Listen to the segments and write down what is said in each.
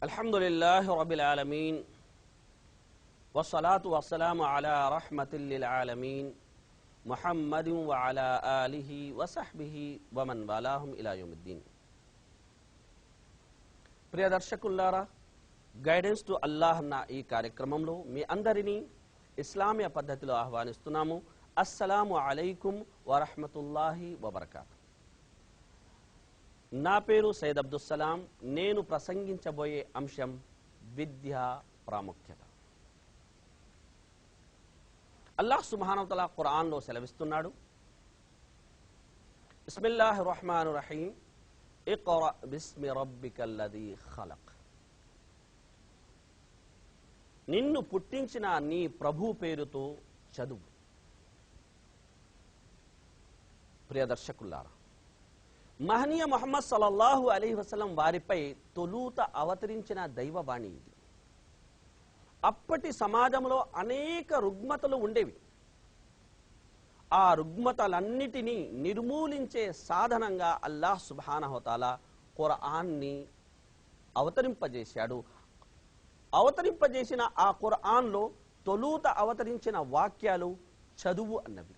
అల్హమ్దులిల్లాహి రబ్బిల్ ఆలమీన్ వస్సలాతు వస్సలాము అలా రహ్మతిల్ లిల్ ఆలమీన్ ముహమ్మదిన్ వ అలా ఆలిహి వ సహ్బిహి వ మన్ వాలాహుం ఇలా యౌమిద్దీన్. ప్రియ దర్శకులారా, గైడెన్స్ టు అల్లాహ్ అన్న ఈ కార్యక్రమంలో మీ అందరినీ ఇస్లామీయ పద్ధతిలో ఆహ్వానిస్తున్నాము. అస్సలాము అలైకుం వరహ్మతుల్లాహి వబరకాతు. నా పేరు సయ్యద్ అబ్దుస్సలాం. నేను ప్రసంగించబోయే అంశం విద్య ప్రాముఖ్యత. అల్లాహ్ సుబ్హానహు వ తఆలా ఖురాన్లో సెలవిస్తున్నాడు, బిస్మిల్లాహిర్ రహ్మానిర్ రహీం, ఇఖ్రా బిస్మి రబ్బికల్లదీ ఖలక్. నిన్ను పుట్టించిన నీ ప్రభు పేరుతో చదువు. ప్రియ దర్శకులారా, మహనీయ ముహమ్మద్ సల్లల్లాహు అలైహి వసల్లం వారిపై తొలుత అవతరించిన దైవవాణి ఇది. అప్పటి సమాజంలో అనేక రుగ్మతలు ఉండేవి. ఆ రుగ్మతలన్నిటినీ నిర్మూలించే సాధనంగా అల్లాహ్ సుబ్హానహు వ తఆలా ఖురాన్ని అవతరింపజేశాడు. అవతరింపజేసిన ఆ ఖురాన్లో తొలుత అవతరించిన వాక్యాలు చదువు అన్నవి.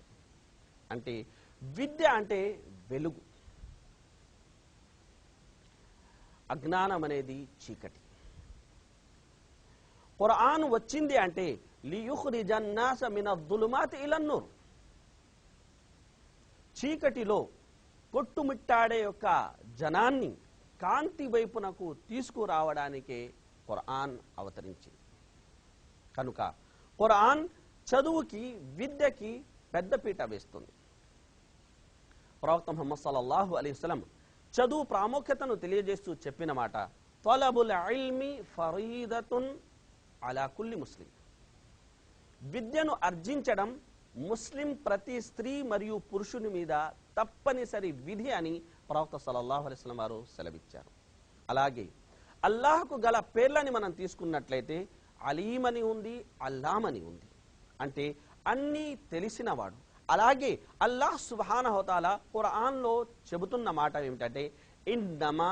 అంటే విద్య అంటే వెలుగు, అజ్ఞానం అనేది చీకటి. ఖురాన్ వచ్చింది అంటే లియుఖ్రిజన్ నాస మినద్-దులుమాతి ఇలన్-నూర్, చీకటిలో కొట్టుమిట్టాడే యొక్క జనాన్ని కాంతి వైపునకు తీసుకురావడానికే ఖురాన్ అవతరించింది. కనుక ఖురాన్ చదువుకి, విద్యకి పెద్దపీట వేస్తుంది. ప్రవక్త ముహమ్మద్ సల్లల్లాహు అలైహి వసల్లం చదువు ప్రాముఖ్యతను తెలియజేస్తూ చెప్పిన మాట, తలబుల్ ఇల్మి ఫరీదతున్ అలా కుల్లి ముస్లిం. విద్యను అర్జించడం ముస్లిం ప్రతి స్త్రీ మరియు పురుషుని మీద తప్పనిసరి విధి అని ప్రవక్త సల్లల్లాహు అలైహి వసల్లం వారు సెలవిచ్చారు. అలాగే అల్లాహ్కు గల పేర్లని మనం తీసుకున్నట్లయితే అలీం అని ఉంది, అల్లామ్ అని ఉంది. అంటే అన్నీ తెలిసినవాడు. అలాగే అల్లాహ్ సుబ్హానహు వ తఆలా ఖురాన్లో చెబుతున్న మాట ఏమిటంటే, ఇన్నమా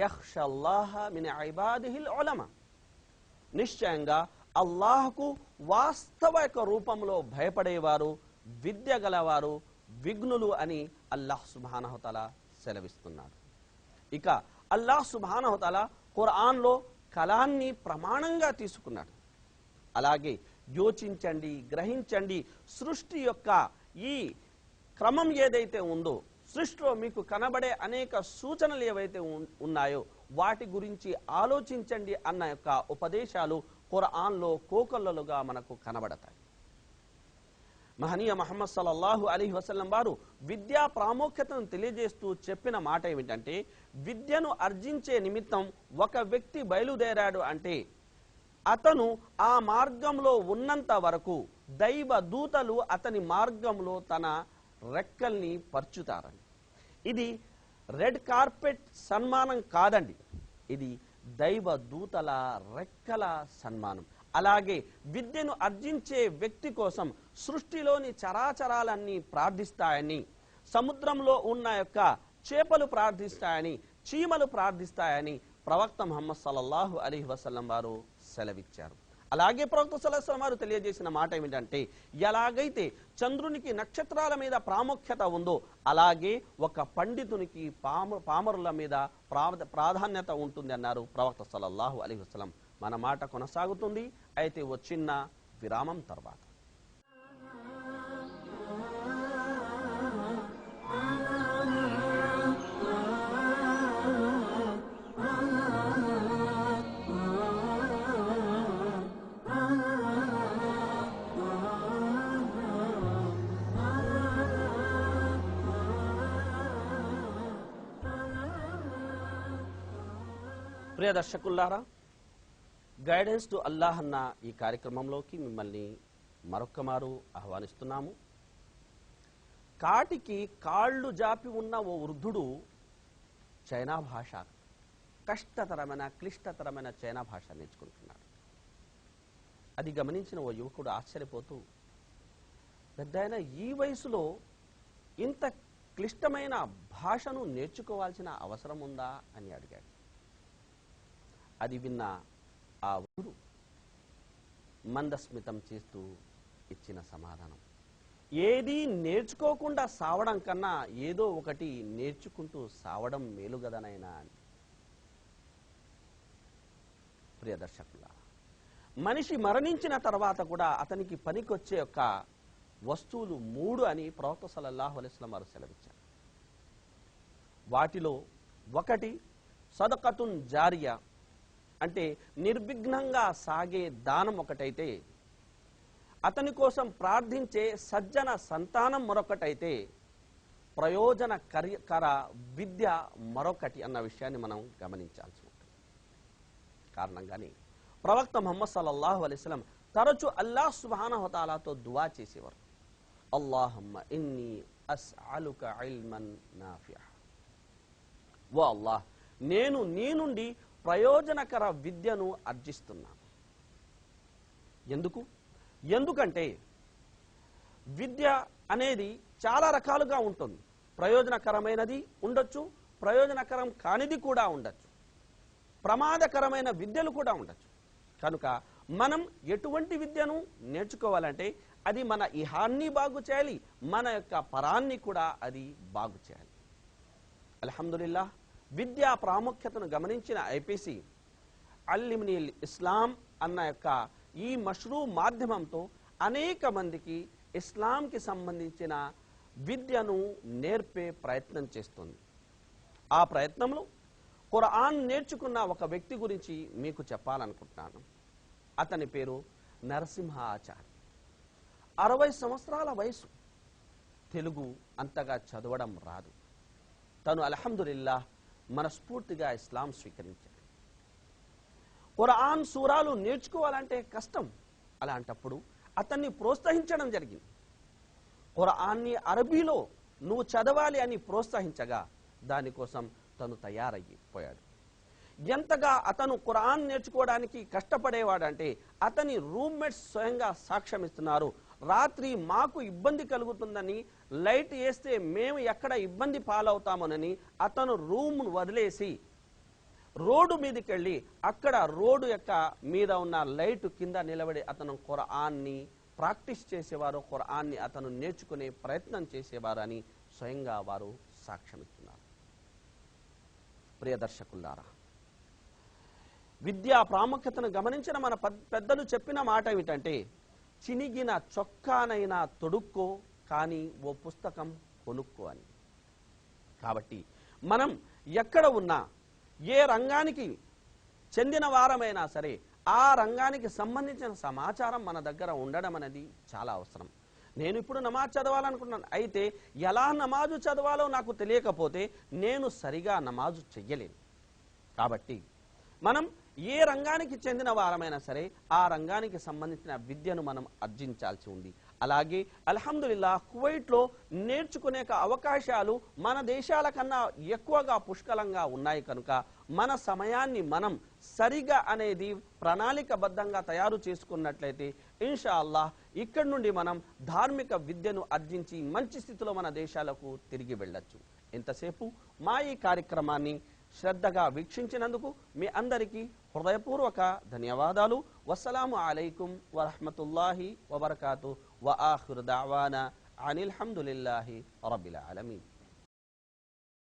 యఖ్షల్లాహ మిన్ ఇబాదిహిల్ ఉలమా, నిశ్చయంగా అల్లాహ్కు వాస్తవిక రూపంలో భయపడేవారు, విద్య గలవారు, విఘ్నులు అని అల్లాహ్ సుబ్హానహు వ తఆలా సెలవిస్తున్నాడు. ఇక అల్లాహ్ సుబ్హానహు వ తఆలా ఖురాన్లో కలాన్ని ప్రమాణంగా తీసుకున్నాడు. అలాగే యోచించండి, గ్రహించండి, సృష్టి యొక్క ఈ క్రమం ఏదైతే ఉందో, సృష్టిలో మీకు కనబడే అనేక సూచనలు ఏవైతే ఉన్నాయో వాటి గురించి ఆలోచించండి అన్న యొక్క ఉపదేశాలు ఖురాన్లో కోకొల్లలుగా మనకు కనబడతాయి. మహనీయ ముహమ్మద్ సల్లల్లాహు అలైహి వసల్లం వారు విద్యా ప్రాముఖ్యతను తెలియజేస్తూ చెప్పిన మాట ఏమిటంటే, విద్యను అర్జించే నిమిత్తం ఒక వ్యక్తి బయలుదేరాడు అంటే అతను ఆ మార్గంలో ఉన్నంత వరకు దైవ దూతలు అతని మార్గంలో తన రెక్కల్ని పర్చుతారని. ఇది రెడ్ కార్పెట్ సన్మానం కాదండి, ఇది దైవ దూతల రెక్కల సన్మానం. అలాగే విద్యను అర్జించే వ్యక్తి కోసం సృష్టిలోని చరాచరాలన్నీ ప్రార్థిస్తాయని, సముద్రంలో ఉన్న యొక్క చేపలు ప్రార్థిస్తాయని, చీమలు ప్రార్థిస్తాయని ప్రవక్త ముహమ్మద్ సల్లల్లాహు అలైహి వసల్లం వారు సెలవిచ్చారు. అలాగే ప్రవక్త సల్లల్లాహు అలైహి వసల్లం వారు తెలియజేసిన మాట ఏమిటంటే, ఎలాగైతే చంద్రునికి నక్షత్రాల మీద ప్రాముఖ్యత ఉందో అలాగే ఒక పండితునికి పామరుల మీద ప్రాధాన్యత ఉంటుంది అన్నారు ప్రవక్త సల్లల్లాహు అలైహి వసల్లం. మన మాట కొనసాగుతుంది, అయితే ఓ చిన్న విరామం తర్వాత. ప్రియ దర్శకులారా, గైడెన్స్ టు అల్లాహ్ అన్న ఈ కార్యక్రమంలోకి మిమ్మల్ని మరొక్కమారు ఆహ్వానిస్తున్నాము. కాటికి కాళ్ళు జాపి ఉన్న ఓ వృద్ధుడు చైనా భాష, కష్టతరమైన క్లిష్టతరమైన చైనా భాష నేర్చుకుంటున్నాడు. అది గమనించిన ఓ యువకుడు ఆశ్చర్యపోతూ, పెద్దాయన ఈ వయసులో ఇంత క్లిష్టమైన భాషను నేర్చుకోవాల్సిన అవసరం ఉందా అని అడిగాడు. అది విన్న ఆ ఊరు మందస్మితం చేస్తూ ఇచ్చిన సమాధానం, ఏది నేర్చుకోకుండా సావడం కన్నా ఏదో ఒకటి నేర్చుకుంటూ సావడం మేలు గదనైనా అని. ప్రియ దర్శకులారా, మనిషి మరణించిన తర్వాత కూడా అతనికి పనికొచ్చే యొక్క వస్తువులు 3 అని ప్రవక్త సల్లల్లాహు అలైహి వసల్లం వారు సెలవిచ్చారు. వాటిలో ఒకటి సదకతున్ జారియా, అంటే నిర్విఘ్నంగా సాగే దానం ఒకటైతే, అతని కోసం ప్రార్థించే సజ్జన సంతానం మరొకటైతే, ప్రయోజనకర విద్య మరొకటి అన్న విషయాన్ని మనం గమనించాల్సి ఉంటుంది. కారణంగానే ప్రవక్త ముహమ్మద్ సల్లల్లాహు అలైహి వసల్లం తరచు అల్లాహ్ సుబ్హానహు వ తఆలాతో దుఆ చేసేవారు. అల్లాహుమ్మ ఇన్నీ అస్అలుక ఇల్మన్ నాఫిఅ, ఓ అల్లాహ్, నేను నీ నుండి ప్రయోజనకర విద్యను అర్జిస్తున్నాను. ఎందుకంటే విద్య అనేది చాలా రకాలుగా ఉంటుంది. ప్రయోజనకరమైనది ఉండొచ్చు, ప్రయోజనకరం కానిది కూడా ఉండొచ్చు, ప్రమాదకరమైన విద్యలు కూడా ఉండొచ్చు. కనుక మనం ఎటువంటి విద్యను నేర్చుకోవాలంటే అది మన ఇహాన్ని బాగు చేయాలి, మన యొక్క పరాన్ని కూడా అది బాగు చేయాలి. అల్హమ్దులిల్లాహ్, విద్యా ప్రాముఖ్యతను గమనించిన ఐపీసీ అల్లిమ్ని ఇస్లాం అన్న యొక్క ఈ మష్రూ మాధ్యమంతో అనేక మందికి ఇస్లాంకి సంబంధించిన విద్యను నేర్పే ప్రయత్నం చేస్తుంది. ఆ ప్రయత్నంలో ఖురాన్ నేర్చుకున్న ఒక వ్యక్తి గురించి మీకు చెప్పాలనుకుంటున్నాను. అతని పేరు నరసింహ ఆచార్య. 60 సంవత్సరాల వయసు. తెలుగు అంతగా చదవడం రాదు. తను అల్హమ్దులిల్లాహ్ మనస్ఫూర్తిగా ఇస్లాం స్వీకరించాడు. ఖురాన్ సూరాలు నేర్చుకోవాలంటే కష్టం. అలాంటప్పుడు అతన్ని ప్రోత్సహించడం జరిగింది. ఖురాన్ని అరబీలో నువ్వు చదవాలి అని ప్రోత్సహించగా దానికోసం తను తయారైపోయాడు. ఎంతగా అతను ఖురాన్ నేర్చుకోవడానికి కష్టపడేవాడంటే అతని రూమ్మేట్స్ స్వయంగా సాక్ష్యమిస్తున్నారు. రాత్రి మాకు ఇబ్బంది కలుగుతుందని లైట్ వేస్తే మేము ఎక్కడ ఇబ్బంది పాలవుతామోనని అతను రూమ్ను వదిలేసి రోడ్డు మీదకి వెళ్ళి అక్కడ రోడ్డు యొక్క మీద ఉన్న లైట్ కింద నిలబడి అతను ఖురాన్ని ప్రాక్టీస్ చేసేవారు, ఖురాన్ని అతను నేర్చుకునే ప్రయత్నం చేసేవారు అని స్వయంగా వారు సాక్ష్యమిస్తున్నారు. ప్రియ దర్శకులారా, విద్యా ప్రాముఖ్యతను గమనించిన మన పెద్దలు చెప్పిన మాట ఏమిటంటే, చినిగిన చొక్కానైనా తొడుక్కో, కానీ ఓ పుస్తకం కొనుక్కో అని. కాబట్టి మనం ఎక్కడ ఉన్నా, ఏ రంగానికి చెందిన వారమైనా సరే, ఆ రంగానికి సంబంధించిన సమాచారం మన దగ్గర ఉండడం అనేది చాలా అవసరం. నేను ఇప్పుడు నమాజ్ చదవాలనుకున్నాను, అయితే ఎలా నమాజు చదవాలో నాకు తెలియకపోతే నేను సరిగా నమాజు చెయ్యలేను. కాబట్టి మనం ఏ రంగానికి చెందిన వారమైనా సరే ఆ రంగానికి సంబంధించిన విద్యను మనం అర్జించాల్సి ఉంది. అలాగే అల్హమ్దులిల్లాహ్ కువైట్లో నేర్చుకునే అవకాశాలు మన దేశాల కన్నా ఎక్కువగా పుష్కలంగా ఉన్నాయి. కనుక మన సమయాన్ని మనం సరిగా అనేది ప్రణాళికబద్ధంగా తయారు చేసుకున్నట్లయితే ఇన్షా అల్లాహ్ ఇక్కడి నుండి మనం ధార్మిక విద్యను అర్జించి మంచి స్థితిలో మన దేశాలకు తిరిగి వెళ్ళొచ్చు. ఇంతసేపు మా ఈ కార్యక్రమాన్ని శ్రద్ధగా వీక్షించినందుకు మీ అందరికీ హృదయపూర్వక ధన్యవాదాలు. వస్సలాము అలైకుం వరహ్మతుల్లాహి వబరకాతుహు వ ఆఖిరు దఅవానా అనిల్ హమ్దులిల్లాహి రబ్బిల్ ఆలమీన్.